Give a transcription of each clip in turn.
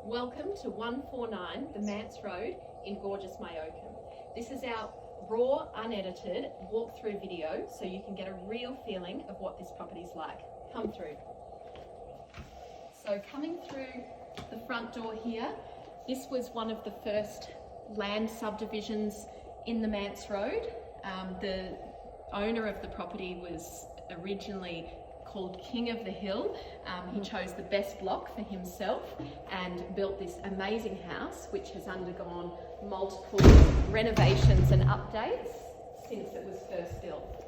Welcome to 149 the Manse Road in gorgeous Myocum. This is our raw, unedited walkthrough video so you can get a real feeling of what this property's like. Come through. So coming through the front door here, this was one of the first land subdivisions in the Manse Road. The owner of the property was originally called King of the Hill. He chose the best block for himself and built this amazing house which has undergone multiple renovations and updates since it was first built.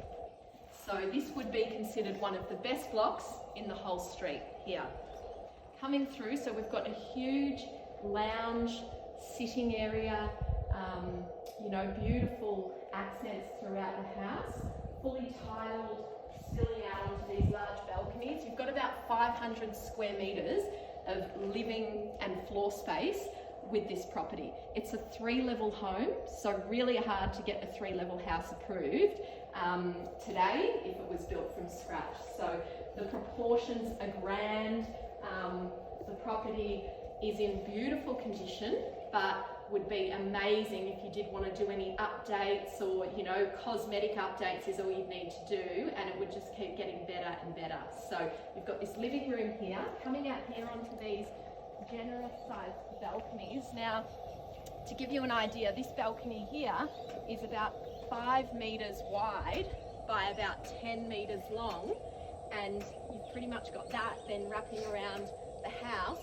So this would be considered one of the best blocks in the whole street here. Coming through, so we've got a huge lounge sitting area, beautiful accents throughout the house, fully tiled, spilling out onto these large balconies. You've got about 500 square metres of living and floor space with this property. It's a 3-level home, so really hard to get a 3-level house approved today if it was built from scratch. So the proportions are grand. The property is in beautiful condition, but would be amazing if you did want to do any updates or, cosmetic updates is all you'd need to do, and it would just keep getting better and better. So you've got this living room here, coming out here onto these generous sized balconies. Now, to give you an idea, this balcony here is about 5 metres wide by about 10 metres long, and you've pretty much got that then wrapping around the house,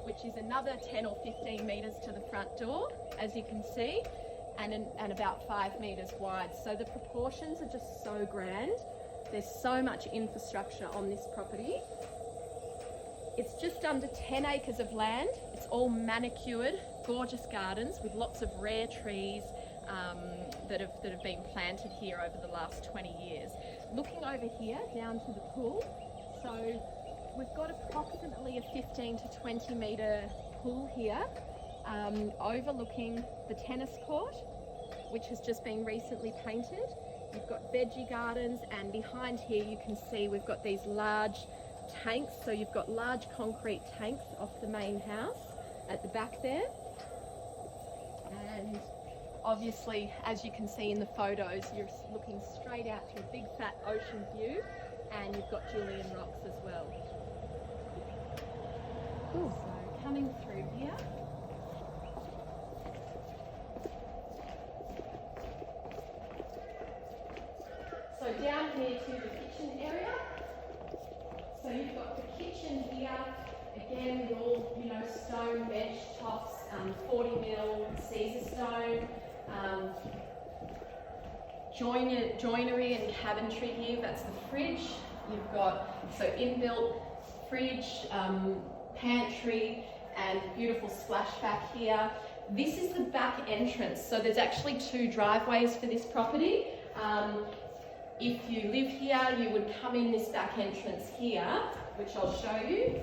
which is another 10 or 15 metres to the front door, as you can see, and about 5 metres wide. So the proportions are just so grand. There's so much infrastructure on this property. It's just under 10 acres of land. It's all manicured, gorgeous gardens with lots of rare trees that have been planted here over the last 20 years. Looking over here down to the pool, so we've got approximately a 15 to 20 metre pool here, overlooking the tennis court, which has just been recently painted. You've got veggie gardens, and behind here you can see we've got these large tanks. So you've got large concrete tanks off the main house at the back there. And obviously, as you can see in the photos, you're looking straight out to a big fat ocean view, and you've got Julian Rocks as well. So coming through here, so down here to the kitchen area. So you've got the kitchen here, again with all stone bench tops, 40mm Caesar stone, joinery and cabinetry here. That's the fridge. You've got inbuilt fridge, pantry, and beautiful splashback here. This is the back entrance, so there's actually 2 driveways for this property. If you live here, you would come in this back entrance here, which I'll show you.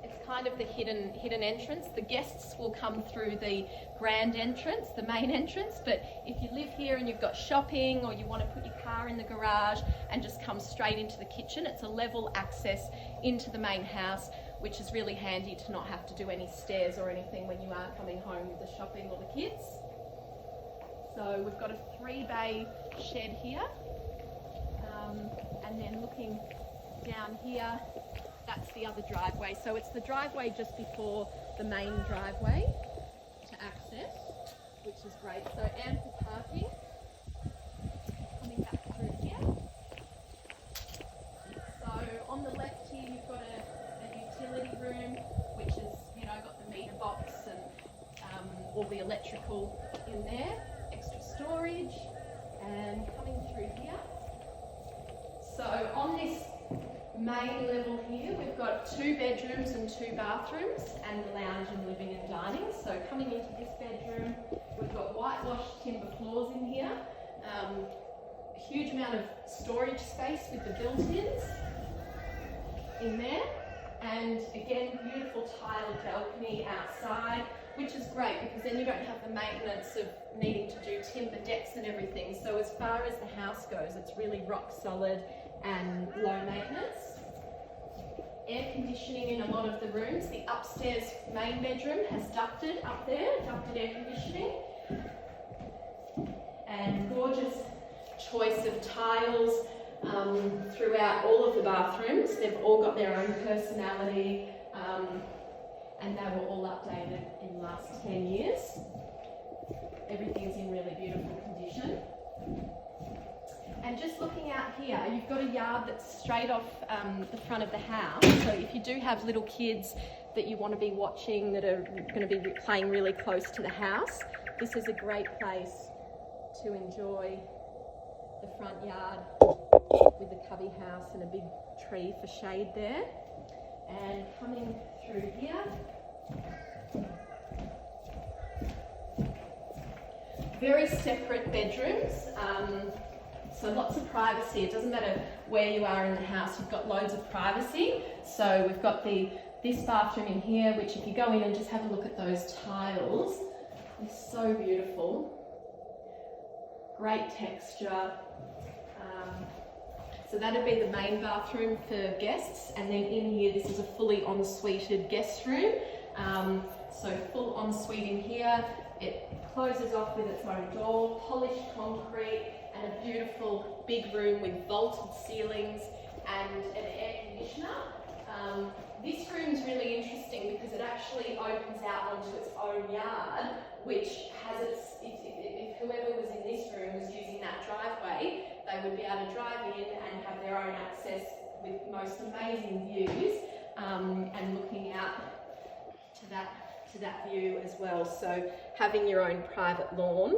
It's kind of the hidden entrance. The guests will come through the grand entrance, the main entrance, but if you live here and you've got shopping or you want to put your car in the garage and just come straight into the kitchen, it's a level access into the main house, which is really handy to not have to do any stairs or anything when you are coming home with the shopping or the kids. So we've got a 3-bay shed here, and then looking down here, that's the other driveway. So it's the driveway just before the main driveway to access, which is great. So ample parking. Coming back through here. So on the left here, you've got a utility room, which has got the meter box and all the electrical in there. Extra storage. And coming through here. So on this main level here, we've got 2 bedrooms and 2 bathrooms, and the lounge and living and dining. So coming into this bedroom, we've got whitewashed timber floors in here. A huge amount of storage space with the built-ins in there. And again, beautiful tiled balcony outside, which is great because then you don't have the maintenance of needing to do timber decks and everything. So as far as the house goes, it's really rock solid and low maintenance. air conditioning in a lot of the rooms. The upstairs main bedroom has ducted up there, ducted air conditioning. And gorgeous choice of tiles throughout all of the bathrooms. They've all got their own personality, and they were all updated in the last 10 years. Everything's in really beautiful condition. And just looking out here, you've got a yard that's straight off the front of the house. So if you do have little kids that you want to be watching that are going to be playing really close to the house, this is a great place to enjoy the front yard with the cubby house and a big tree for shade there. And coming through here, very separate bedrooms, so lots of privacy. It doesn't matter where you are in the house, you've got loads of privacy. So we've got this bathroom in here, which if you go in and just have a look at those tiles, they're so beautiful. Great texture. So that'd be the main bathroom for guests, and then in here this is a fully ensuited guest room. So full ensuite in here. It closes off with its own door, polished concrete, and a beautiful big room with vaulted ceilings and an air conditioner. This room's really interesting because it actually opens out onto its own yard, which has if whoever was in this room was using that driveway, they would be able to drive in and have their own access with most amazing views, and looking out to that view as well. So having your own private lawn.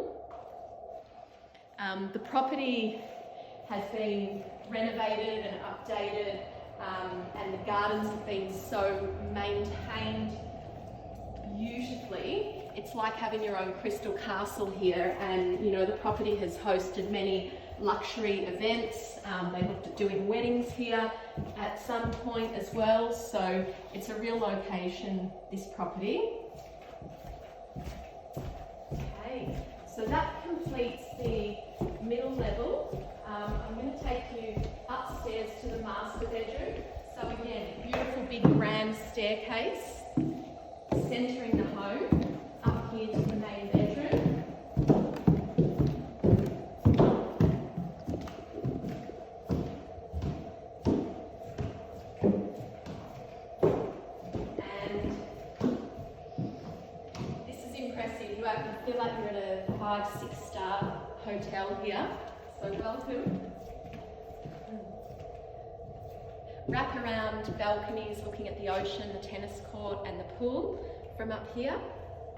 The property has been renovated and updated, and the gardens have been so maintained beautifully. It's like having your own crystal castle here, and you know the property has hosted many luxury events. They looked at doing weddings here at some point as well, so it's a real location, this property. Okay, so that completes the middle level. I'm going to take you upstairs to the master bedroom. So again, beautiful big grand staircase centering the home, up here to the main bedroom. And this is impressive. You feel like you're at a 5-6 star hotel here. So welcome. Wrap around balconies looking at the ocean, the tennis court and the pool from up here,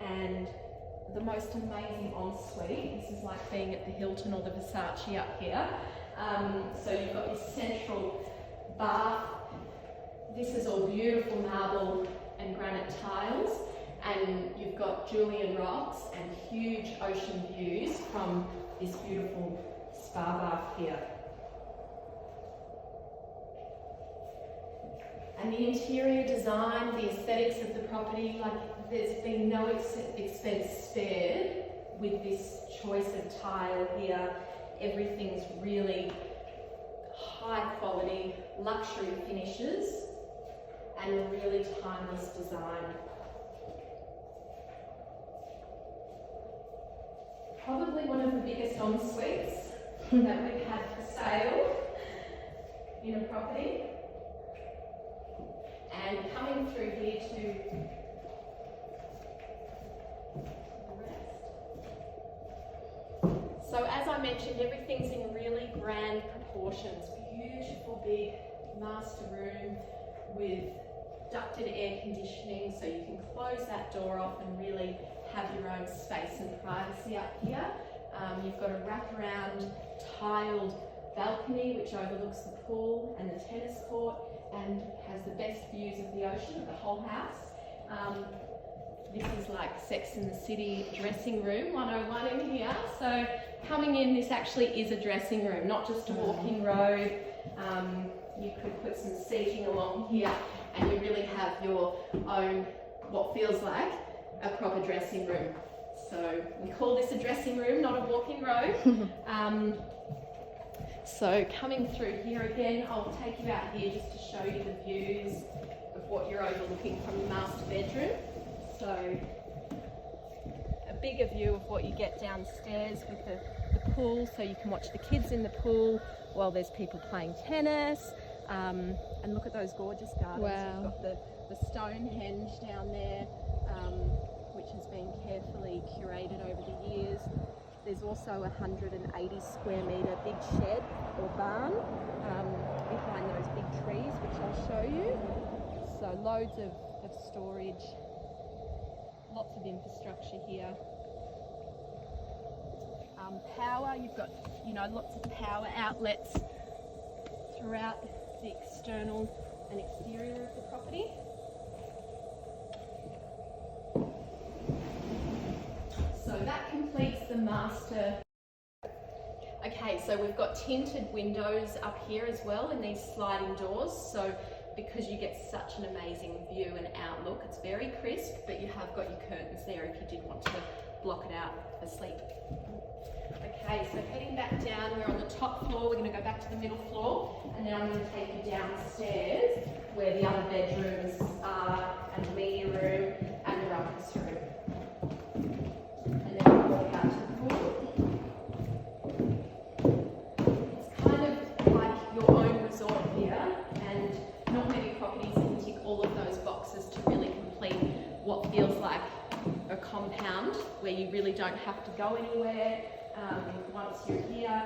and the most amazing ensuite. This is like being at the Hilton or the Versace up here. So you've got this central bath. This is all beautiful marble and granite tiles, and you've got Julian rocks and huge ocean views from this beautiful spa bath here. And the interior design, the aesthetics of the property, like there's been no expense spared with this choice of tile here. Everything's really high quality, luxury finishes, and a really timeless design. Probably one of the biggest en-suites that we've had for sale in a property. And coming through here to the rest. So as I mentioned, everything's in really grand proportions. Beautiful big master room with ducted air conditioning, so you can close that door off and really have your own space and privacy up here. You've got a wraparound tiled balcony which overlooks the pool and the tennis court and has the best views of the ocean of the whole house. This is like Sex and the City dressing room 101 in here. So coming in, this actually is a dressing room, not just a walk-in road. You could put some seating along here and you really have your own, what feels like a proper dressing room. So we call this a dressing room, not a walk-in road. So coming through here again, I'll take you out here just to show you the views of what you're overlooking from the master bedroom. So a bigger view of what you get downstairs with the pool, so you can watch the kids in the pool while there's people playing tennis. And look at those gorgeous gardens. Wow. We've got the Stonehenge down there, which has been carefully curated over the years. There's also a 180 square metre big shed or barn behind those big trees, which I'll show you. So loads of storage, lots of infrastructure here. Power, you've got, you know, lots of power outlets throughout the external and exterior of the property. So that completes the master. Okay, so we've got tinted windows up here as well in these sliding doors. So because you get such an amazing view and outlook, it's very crisp, but you have got your curtains there if you did want to block it out for sleep. Okay, so heading back down, we're on the top floor. We're going to go back to the middle floor, and now I'm going to take you downstairs where the other bedrooms are, and the media room and the rumpus room. And then we'll walk out to the pool. It's kind of like your own resort here, and not many properties can tick all of those boxes to really complete what feels like a compound where you really don't have to go anywhere. Once you're here,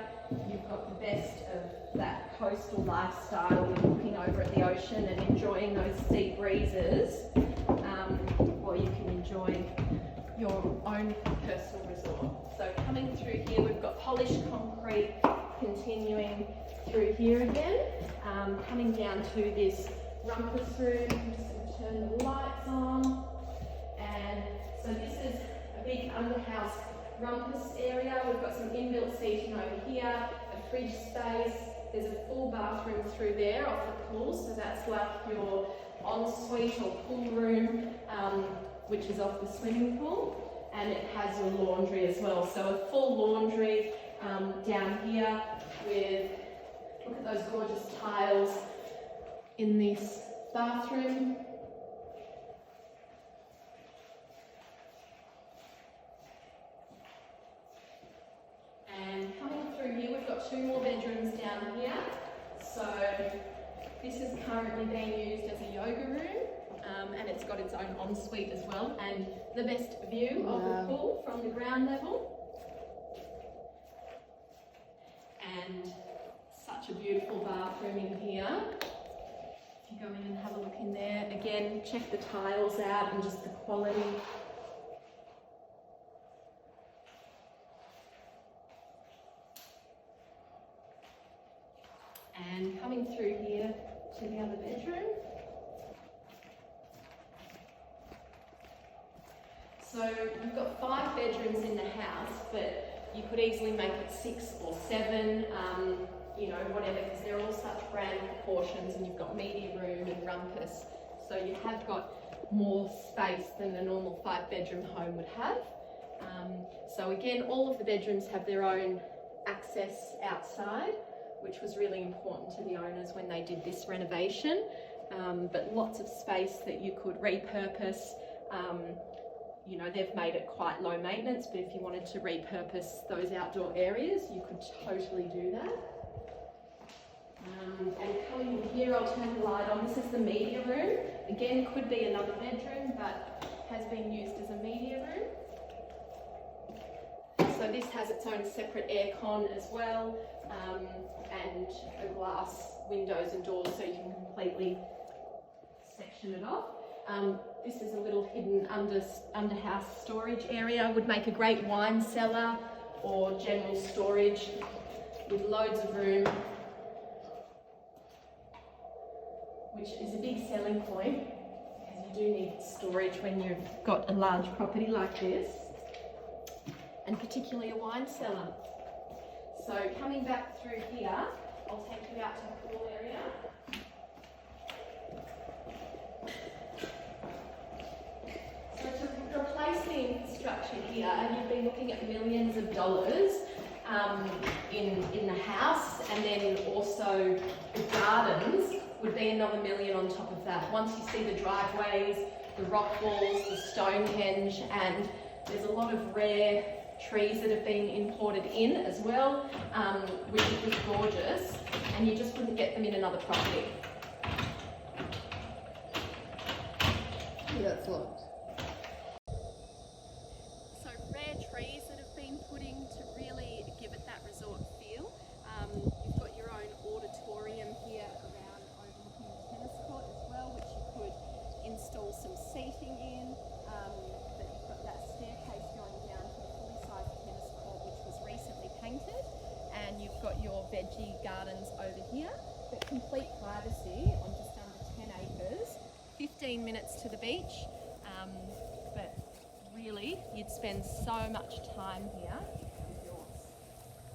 you've got the best of that coastal lifestyle. You're looking over at the ocean and enjoying those sea breezes, or you can enjoy your own personal resort. So coming through here, we've got polished concrete continuing through here again, coming down to this rumpus room. I'm just going to turn the lights on, and so this is a big underhouse rumpus area. We've got some inbuilt seating over here, a fridge space. There's a full bathroom through there off the pool, so that's like your ensuite or pool room, which is off the swimming pool, and it has your laundry as well. So a full laundry down here with, look at those gorgeous tiles in this bathroom. And coming through here, we've got 2 more bedrooms down here. So this is currently being used as a yoga room, and it's got its own ensuite as well, and the best view of the pool from the ground level. And such a beautiful bathroom in here. If you go in and have a look in there, again, check the tiles out and just the quality. And coming through here to the other bedroom. So we've got 5 bedrooms in the house, but you could easily make it 6 or 7, you know, whatever, because they're all such grand proportions, and you've got media room and rumpus. So you have got more space than a normal 5-bedroom home would have. So again, all of the bedrooms have their own access outside, which was really important to the owners when they did this renovation, but lots of space that you could repurpose. You know, they've made it quite low maintenance, but if you wanted to repurpose those outdoor areas, you could totally do that. And coming in here, I'll turn the light on. This is the media room. Again, could be another bedroom, but has been used as a media room. So this has its own separate aircon as well, and a glass windows and doors, so you can completely section it off. This is a little hidden underhouse storage area. Would make a great wine cellar or general storage with loads of room, which is a big selling point because you do need storage when you've got a large property like this, and particularly a wine cellar. So coming back through here, I'll take you out to the pool area. So to replace the infrastructure here, and you've been looking at millions of dollars, in the house, and then also the gardens would be another $1 million on top of that. Once you see the driveways, the rock walls, the Stonehenge, and there's a lot of rare trees that have been imported in as well, which are just gorgeous, and you just wouldn't get them in another property. Yeah, that's locked. So rare trees that have been put in to really give it that resort feel. You've got your own auditorium here around overlooking the tennis court as well, which you could install some seating in. But you've got that staircase going down to a fully sized tennis court, which was recently painted, and you've got your veggie gardens over here. But complete privacy on just under 10 acres, 15 minutes to the beach. But really, you'd spend so much time here with yours.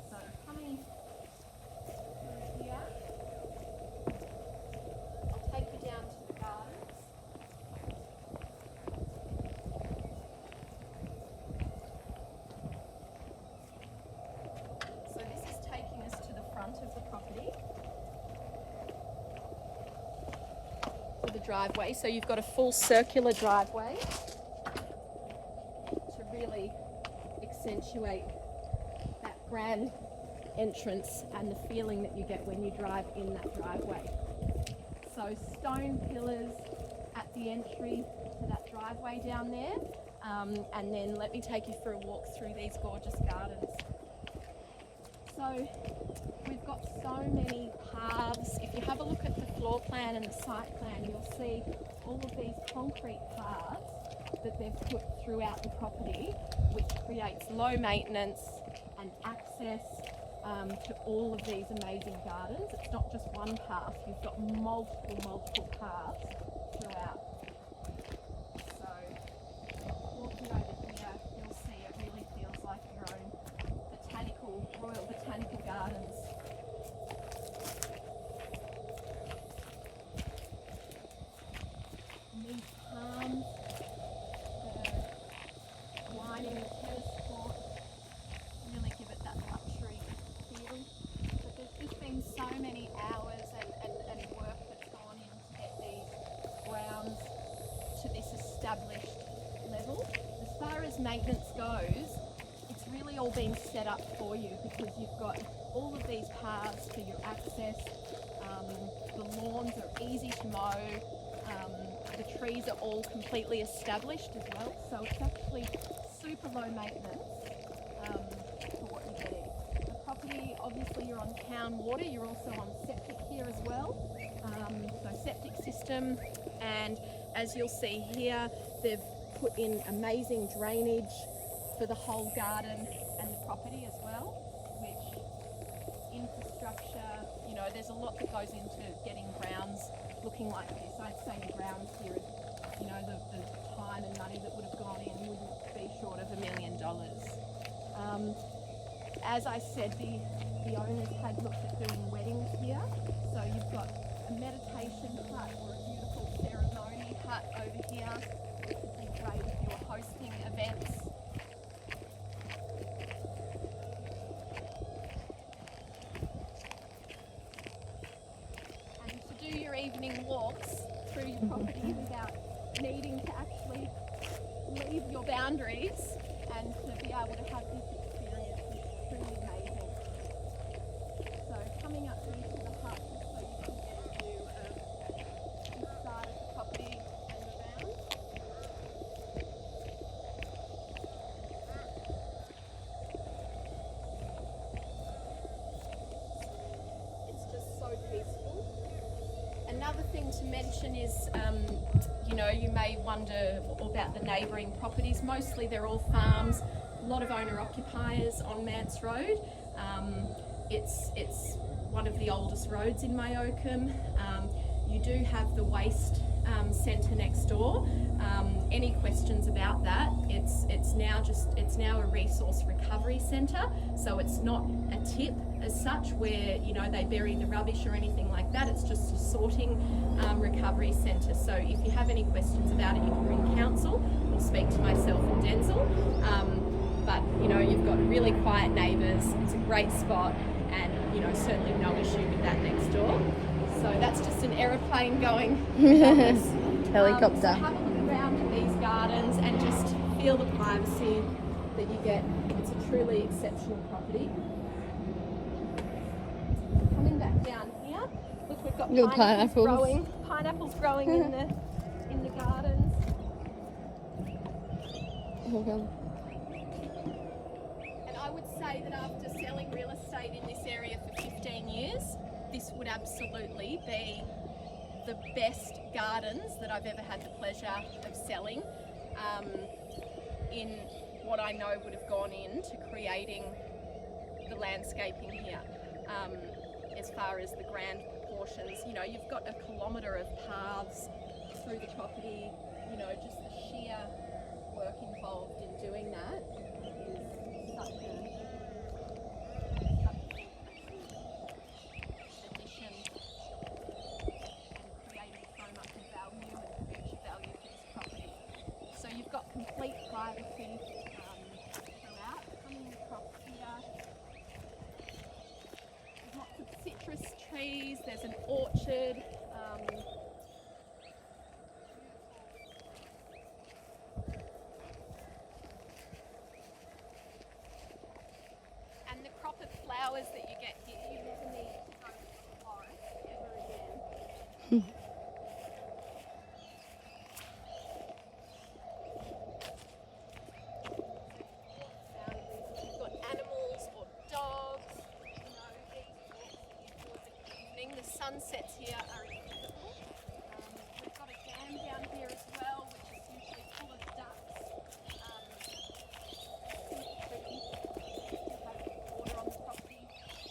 So coming through here, I'll take you down to the gardens. So this is taking us to the front of the property, to the driveway. So you've got a full circular driveway to really accentuate that grand entrance and the feeling that you get when you drive in that driveway. So stone pillars at the entry to that driveway down there, and then let me take you for a walk through these gorgeous gardens. So we've got so many paths. If you have a look at the floor plan and the site plan, you'll see all of these concrete paths that they've put throughout the property, which creates low maintenance and access to all of these amazing gardens. It's not just one path, you've got multiple paths throughout. So walking over here, you'll see it really feels like your own Royal Botanical Gardens. These palms that are lining the tennis court really give it that luxury feel. But there's just been so many hours and work that's gone in to get these grounds to this established level. As far as maintenance goes, it's really all been set up for you because you've got all of these paths for your access. The lawns are easy to mow. The trees are all completely established as well, so it's actually super low maintenance for what you're getting. The property, obviously you're on town water, you're also on septic here as well, so septic system, and as you'll see here, they've put in amazing drainage for the whole garden and the property as well, which infrastructure, you know, there's a lot that goes into getting grounds looking like this. I'd say the grounds here, you know, the time and money that would have gone in wouldn't be short of $1 million. As I said, the owners had looked at doing weddings here, so you've got a meditation hut or a beautiful ceremony hut over here, which would be great if you were hosting events. Evening walks through your property without needing to actually leave your boundaries, and to be able to have this experience is truly amazing. So coming up here to the hut so you can get a view of this side of the property and around. It's just so peaceful. Another thing to mention is, you know, you may wonder about the neighbouring properties. Mostly they're all farms, a lot of owner-occupiers on Manse Road. It's one of the oldest roads in Myocum. You do have the waste centre next door. Any questions about that? It's now a resource recovery centre, so it's not a tip as such where, you know, they bury the rubbish or anything like that. It's just a sorting recovery centre. So if you have any questions about it, you can ring council or speak to myself and Denzel. but you know, you've got really quiet neighbours, it's a great spot, and you know, certainly no issue with that next door. So that's just an aeroplane going above us. Helicopter. So have a look around at these gardens and just feel the privacy that you get. It's a truly exceptional property. Coming back down here, look, we've got Little pineapples growing in the gardens. Okay. And I would say that after selling real estate in this area for 15 years, this would absolutely be the best gardens that I've ever had the pleasure of selling, in what I know would have gone into creating the landscaping here. As far as the grand proportions, you know, you've got 1 kilometre of paths through the property, you know, just the sheer work involved in doing that is such a addition and creating so much value and future value for this property. So you've got complete privacy throughout. Coming across here, there's lots of citrus trees, there's an orchard. And the crop of flowers that you get here, you never need to go to the forest ever again. You've got animals or dogs, you know, these walks that you do in the evening. The sunsets here are incredible. We've got a dam down here as well, which is usually full of ducks. Water on the property.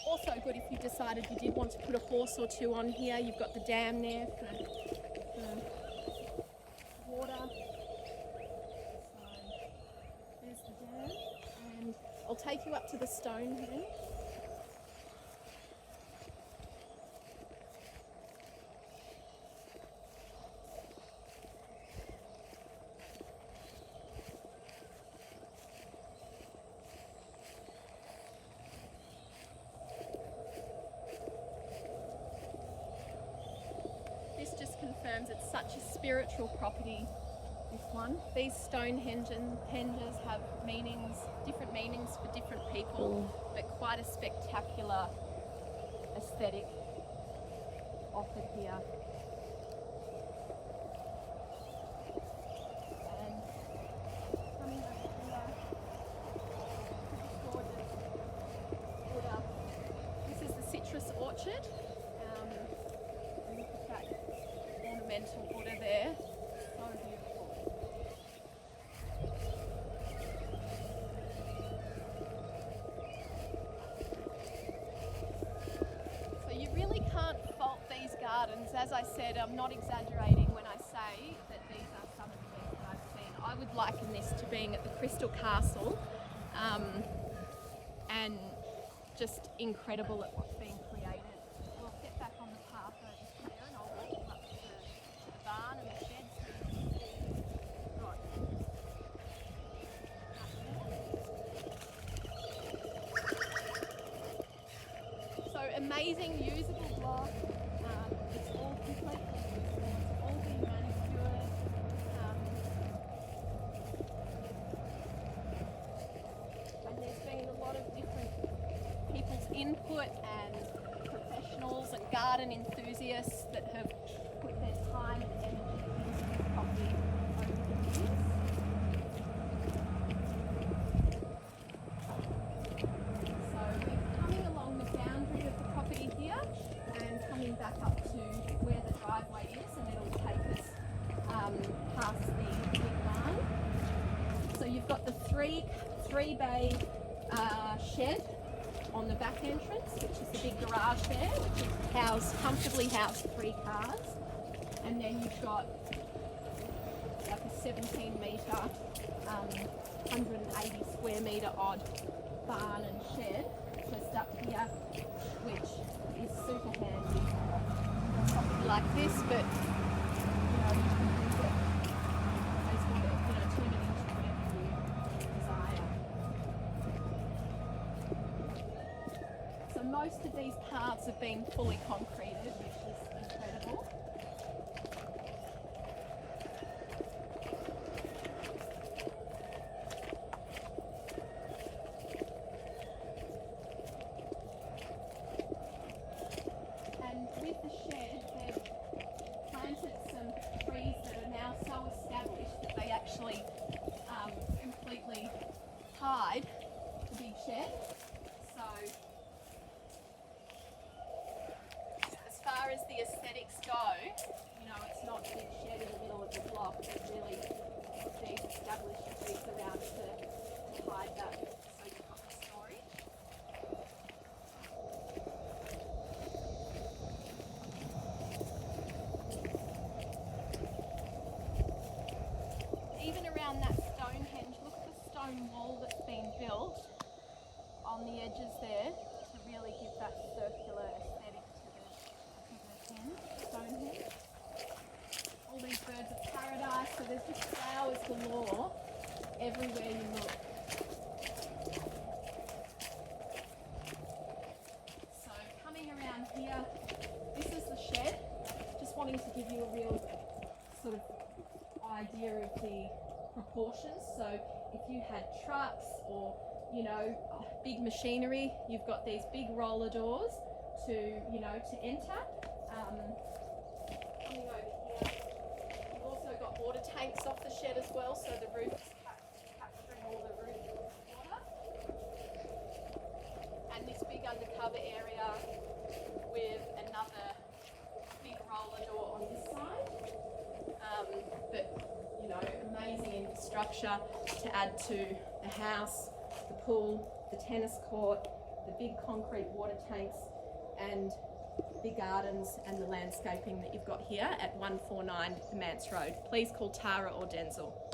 Also good if you decided you did want to put a horse or two on here. You've got the dam there for water. So there's the dam, and I'll take you up to the stone here. This just confirms it's such a spiritual property, this one. These stone henges have meanings, different meanings for different people, but quite a spectacular aesthetic offered here. And coming over here, gorgeous Buddha. This is the citrus orchard. And look at that ornamental Buddha there. So beautiful. So you really can't fault these gardens. As I said, I'm not exaggerating when I say that these are some of the best that I've seen. I would liken this to being at the Crystal Castle, and just incredible at what's being created. We'll get back on the path over here and I'll walk you up to the barn and the shed so you can see. Right. So amazing usable block. It's all completely usable. It's all been manicured. And there's been a lot of different people's input and professionals and garden enthusiasts that have put their time and energy into this property over the years. So we're coming along the boundary of the property here and coming back up to where the driveway is, and it'll take us past the big barn. So you've got the three bay shed on the back entrance, which is the big garage there, which is comfortably housed 3 cars. And then you've got like a 17 metre, 180 square metre odd barn and shed just up here, which is super handy for something like this, but you know, you can use it as whatever, you know, turn it into whatever you desire. most of these paths have been fully concreted, which is incredible. And with the shed, they've planted some trees that are now so established that they actually completely hide the big shed. So as far as the aesthetics go, you know, it's not a big shed in the middle of the block. There's really these established trees around to hide that. So you've got the storage. Even around that Stonehenge, look at the stone wall that's been built on the edges there to really give that circular aesthetic to the Stonehenge. All these birds of paradise, so there's just flowers galore everywhere you look. So coming around here, this is the shed. Just wanting to give you a real sort of idea of the proportions. So if you had trucks or, you know, big machinery, you've got these big roller doors to, you know, to enter. Coming over here, you've also got water tanks off the shed as well, so the roof is capturing all the roof water. And this big undercover area with another big roller door on this side. But, you know, amazing infrastructure to add to the house, the pool, the tennis court, the big concrete water tanks, and the gardens and the landscaping that you've got here at 149 Manse Road. Please call Tara or Denzel.